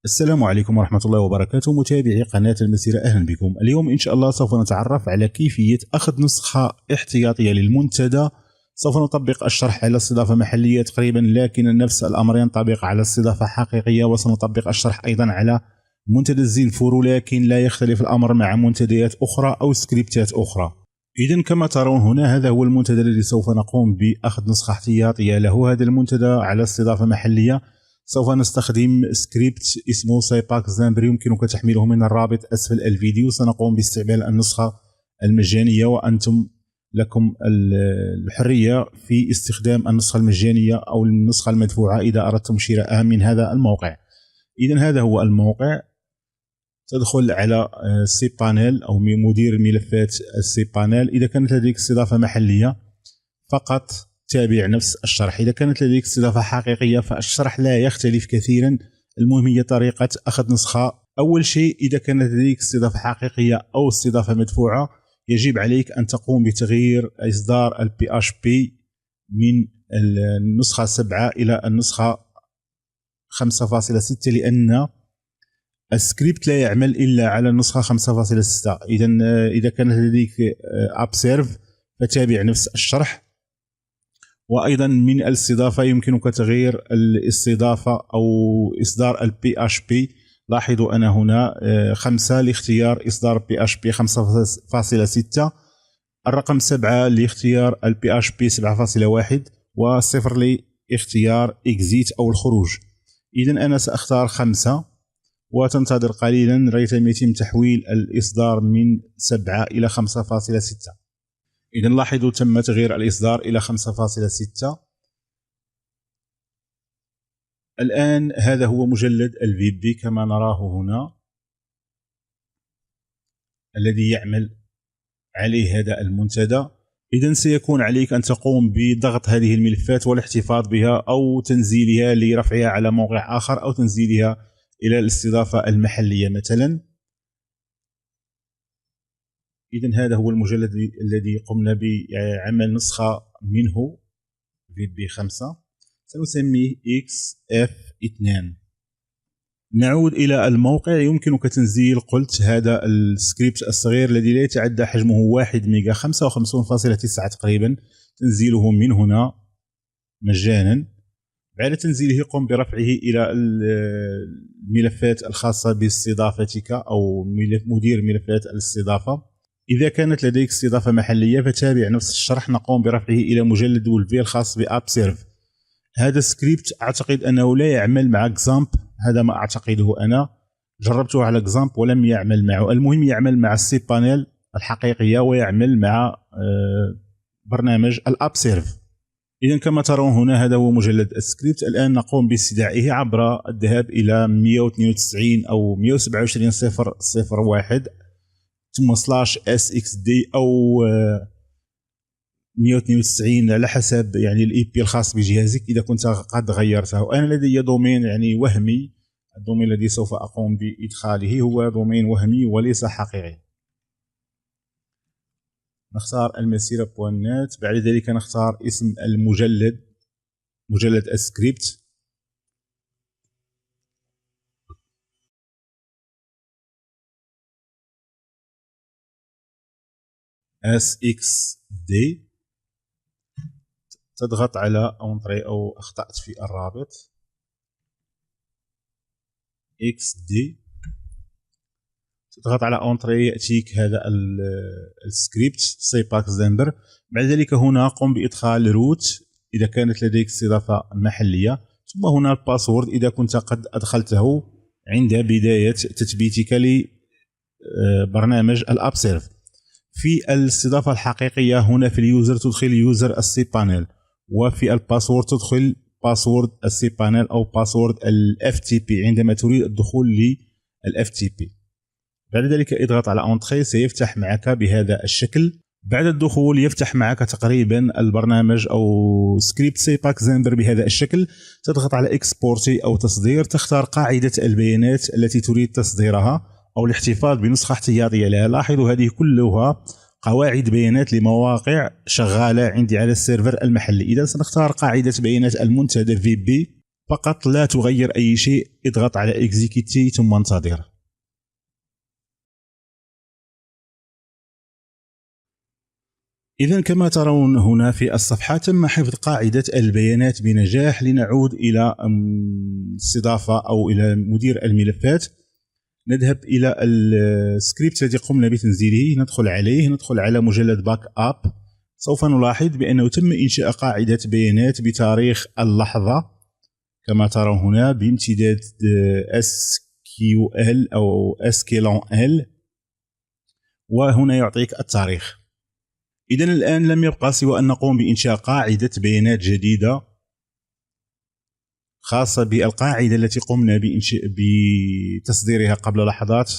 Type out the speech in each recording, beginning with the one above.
السلام عليكم ورحمة الله وبركاته. متابعي قناة المسيرة، أهلا بكم. اليوم إن شاء الله سوف نتعرف على كيفية أخذ نسخة احتياطية للمنتدى. سوف نطبق الشرح على استضافة محلية تقريبا، لكن نفس الأمر ينطبق على استضافة حقيقية، وسنطبق الشرح أيضا على منتدى الزينفورو، لكن لا يختلف الأمر مع منتديات أخرى أو سكريبتات أخرى. إذن كما ترون هنا، هذا هو المنتدى الذي سوف نقوم بأخذ نسخة احتياطية له. هذا المنتدى على استضافة محلية. سوف نستخدم سكريبت اسمه سيباك زامبر، يمكنك تحميله من الرابط أسفل الفيديو. سنقوم باستعمال النسخة المجانية، وأنتم لكم الحرية في استخدام النسخة المجانية أو النسخة المدفوعة إذا أردتم شراءها من هذا الموقع. إذن هذا هو الموقع. تدخل على سي بانيل أو مدير ملفات السي بانيل. إذا كانت لديك استضافة محلية فقط تابع نفس الشرح. إذا كانت لديك استضافة حقيقية فالشرح لا يختلف كثيرا. المهم هي طريقة أخذ نسخة. أول شيء، إذا كانت لديك استضافة حقيقية أو استضافة مدفوعة، يجب عليك أن تقوم بتغيير إصدار ال PHP من النسخة 7 إلى النسخة 5.6، لأن السكريبت لا يعمل إلا على النسخة 5.6. إذا كانت لديك أبسيرف فتابع نفس الشرح. وأيضا من الاستضافة يمكنك تغيير الاستضافة أو إصدار ال PHP. لاحظوا أنا هنا 5 لاختيار إصدار PHP 5.6، الرقم 7 لاختيار ال PHP 7.1، و0 لاختيار إكزيت أو الخروج. إذن أنا سأختار 5 وتنتظر قليلا ريتم يتم تحويل الإصدار من 7 إلى 5.6. إذن لاحظوا تم تغيير الإصدار إلى 5.6. الآن هذا هو مجلد الVB كما نراه هنا، الذي يعمل عليه هذا المنتدى. إذن سيكون عليك أن تقوم بضغط هذه الملفات والاحتفاظ بها، أو تنزيلها لرفعها على موقع آخر، أو تنزيلها إلى الاستضافة المحلية مثلا. إذن هذا هو المجلد الذي قمنا بعمل نسخة منه، VB5، سنسميه XF2. نعود إلى الموقع. يمكنك تنزيل، قلت، هذا السكريبت الصغير الذي لا يتعدى حجمه 1 ميجا، 55.9 تقريبا. تنزيله من هنا مجانا. بعد تنزيله قم برفعه إلى الملفات الخاصة باستضافتك أو مدير ملفات الاستضافة. إذا كانت لديك استضافة محلية فتابع نفس الشرح. نقوم برفعه إلى مجلد وولفي الخاص بأبسيرف. هذا السكريبت أعتقد أنه لا يعمل مع XAMPP، هذا ما أعتقده أنا. جربته على XAMPP ولم يعمل معه. المهم يعمل مع السي بانيل الحقيقية، ويعمل مع برنامج الأبسيرف. إذن كما ترون هنا، هذا هو مجلد السكريبت. الآن نقوم باستدعائه عبر الذهاب إلى 192 أو 127.0.0.1 ثم /sxd أو 192 على حسب يعني الاي بي الخاص بجهازك إذا كنت قد غيرته. أنا لدي دومين يعني وهمي. الدومين الذي سوف أقوم بإدخاله هو دومين وهمي وليس حقيقي. نختار المسيرة.net. بعد ذلك نختار اسم المجلد، مجلد السكريبت. SXD. تضغط على أونتري أو أخطأت في الرابط XD. تضغط على أونتري، يأتيك هذا السكريبت سيباك زامبر. بعد ذلك هنا قم بإدخال روت إذا كانت لديك استضافة محلية، ثم هنا الباسورد إذا كنت قد أدخلته عند بداية تثبيتك لبرنامج الأبسيرف. في الاستضافة الحقيقية هنا في اليوزر تدخل يوزر السي بانيل، وفي الباسورد تدخل باسورد السي بانيل أو باسورد FTP عندما تريد الدخول FTP. بعد ذلك اضغط على أونتري، سيفتح معك بهذا الشكل. بعد الدخول يفتح معك تقريبا البرنامج أو سكريبت سيباك زامبر بهذا الشكل. تضغط على إكسبورتي أو تصدير، تختار قاعدة البيانات التي تريد تصديرها أو الاحتفاظ بنسخة احتياطية لها. لاحظوا هذه كلها قواعد بيانات لمواقع شغالة عندي على السيرفر المحلي. إذا سنختار قاعدة بيانات المنتدى VB فقط لا تغير أي شيء، اضغط على إكزيكيتي ثم انتظر. إذا كما ترون هنا في الصفحة تم حفظ قاعدة البيانات بنجاح. لنعود إلى الاستضافة أو إلى مدير الملفات، نذهب إلى السكريبت الذي قمنا بتنزيله، ندخل عليه، ندخل على مجلد باك أب. سوف نلاحظ بأنه تم إنشاء قاعدة بيانات بتاريخ اللحظة كما ترون هنا بامتداد SQL أو SQL، وهنا يعطيك التاريخ. إذن الآن لم يبقى سوى أن نقوم بإنشاء قاعدة بيانات جديدة خاصة بالقاعدة التي قمنا بتصديرها قبل لحظات.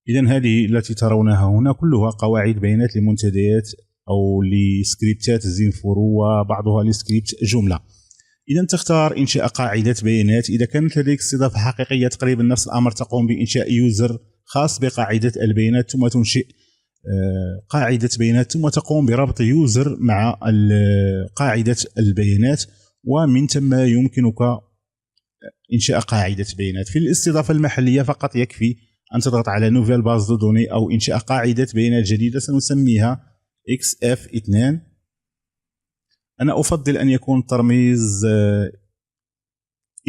إذن هذه التي ترونها هنا كلها قواعد بيانات لمنتديات أو لسكريبتات زينفورو، وبعضها لسكريبت جملة. إذا تختار إنشاء قاعدة بيانات. إذا كانت لديك استضافة حقيقية تقريبا نفس الأمر، تقوم بإنشاء يوزر خاص بقاعدة البيانات، ثم تنشئ قاعدة بيانات، ثم تقوم بربط يوزر مع قاعدة البيانات، ومن ثم يمكنك إنشاء قاعدة بيانات. في الاستضافة المحلية فقط يكفي أن تضغط على نوفيل باز دو دوني أو إنشاء قاعدة بيانات جديدة سنسميها XF2. أنا أفضل أن يكون ترميز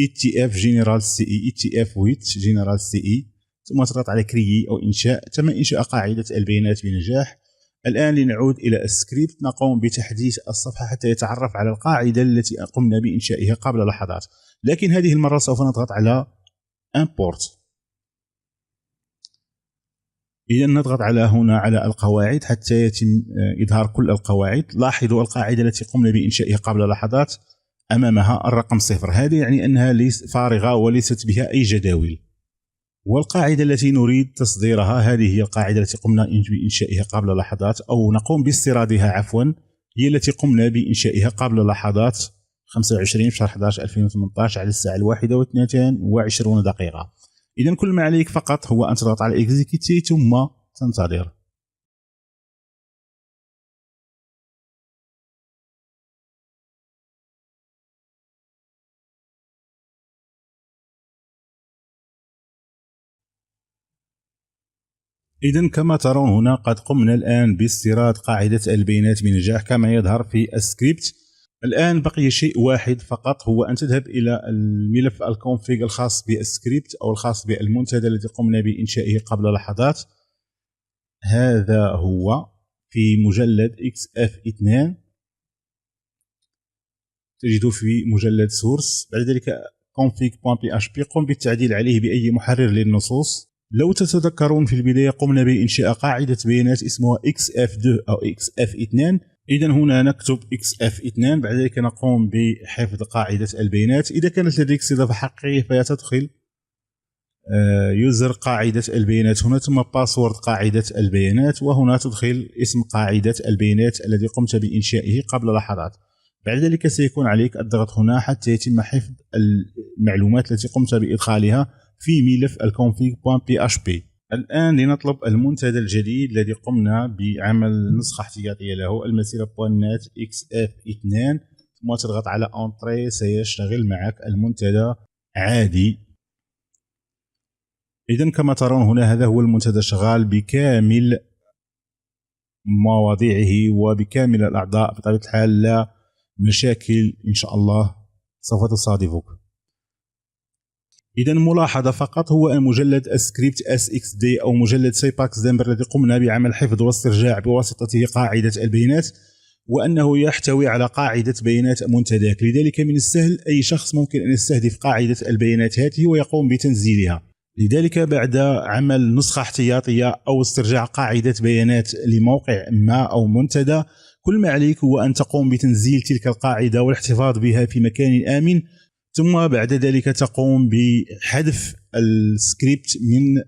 ETF General CE ETF8 General CE، ثم تضغط على كريي أو إنشاء. تم إنشاء قاعدة البيانات بنجاح. الآن لنعود إلى السكريبت، نقوم بتحديث الصفحة حتى يتعرف على القاعدة التي قمنا بإنشائها قبل لحظات، لكن هذه المرة سوف نضغط على Import. إذا نضغط على هنا على القواعد حتى يتم إظهار كل القواعد. لاحظوا القاعدة التي قمنا بإنشائها قبل لحظات أمامها الرقم 0، هذا يعني أنها فارغة وليست بها أي جداول. والقاعدة التي نريد تصديرها هذه هي القاعدة التي قمنا بإنشائها قبل لحظات، أو نقوم باستيرادها عفوا، هي التي قمنا بإنشائها قبل لحظات 25 شهر 11 2018 على الساعة 1:22. إذن كل ما عليك فقط هو أن تضغط على إكزيكيتي ثم تنتظر. إذن كما ترون هنا قد قمنا الآن باستيراد قاعدة البيانات بنجاح كما يظهر في السكريبت. الآن بقي شيء واحد فقط، هو أن تذهب إلى الملف الكونفيغ الخاص بالسكريبت أو الخاص بالمنتدى الذي قمنا بإنشائه قبل لحظات. هذا هو في مجلد XF2، تجده في مجلد سورس. بعد ذلك config.php، قم بالتعديل عليه بأي محرر للنصوص. لو تتذكرون في البداية قمنا بإنشاء قاعدة بيانات اسمها XF2 أو XF2. إذن هنا نكتب XF2، بعد ذلك نقوم بحفظ قاعدة البيانات. إذا كانت لديك استضافة حقيقية فتدخل يوزر قاعدة البيانات هنا، ثم باسورد قاعدة البيانات، وهنا تدخل اسم قاعدة البيانات الذي قمت بإنشائه قبل لحظات. بعد ذلك سيكون عليك الضغط هنا حتى يتم حفظ المعلومات التي قمت بإدخالها في ملف الconfig.php. الآن لنطلب المنتدى الجديد الذي قمنا بعمل نسخة احتياطية له، المسيرة.net XF2، ثم تضغط على Entrée. سيشتغل معك المنتدى عادي. إذن كما ترون هنا هذا هو المنتدى شغال بكامل مواضيعه وبكامل الأعضاء. بطبيعة الحال لا مشاكل إن شاء الله سوف تصادفك. إذن ملاحظة فقط، هو مجلد سكريبت SXD أو مجلد سيباكس دمبر الذي قمنا بعمل حفظ واسترجاع بواسطته قاعدة البيانات، وأنه يحتوي على قاعدة بيانات منتداك. لذلك من السهل أي شخص ممكن أن يستهدف قاعدة البيانات هذه ويقوم بتنزيلها. لذلك بعد عمل نسخة احتياطية أو استرجاع قاعدة بيانات لموقع ما أو منتدى، كل ما عليك هو أن تقوم بتنزيل تلك القاعدة والاحتفاظ بها في مكان آمن، ثم بعد ذلك تقوم بحذف السكريبت من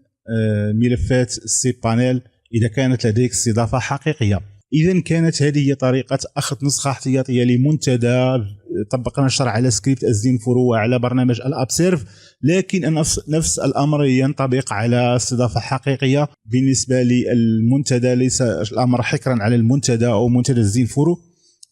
ملفات السيب بانيل إذا كانت لديك استضافة حقيقية. إذا كانت هذه هي طريقة أخذ نسخة احتياطية لمنتدى طبقنا الشرح على سكريبت الزينفورو وعلى برنامج الأبسيرف، لكن نفس الأمر ينطبق على استضافة حقيقية. بالنسبة للمنتدى ليس الأمر حكرا على المنتدى أو منتدى الزينفورو،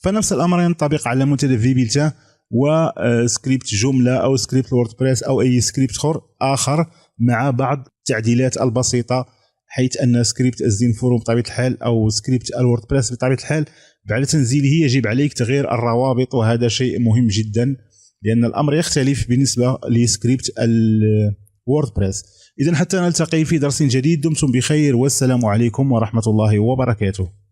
فنفس الأمر ينطبق على منتدى فيبيلتا وسكريبت جملة أو سكريبت الوردبريس أو أي سكريبت آخر مع بعض التعديلات البسيطة، حيث أن سكريبت الزينفورو بطبيعة الحال أو سكريبت الوردبريس بطبيعة الحال بعد تنزيله يجب عليك تغيير الروابط، وهذا شيء مهم جدا لأن الأمر يختلف بالنسبة لسكريبت الوردبريس. إذن حتى نلتقي في درس جديد، دمتم بخير والسلام عليكم ورحمة الله وبركاته.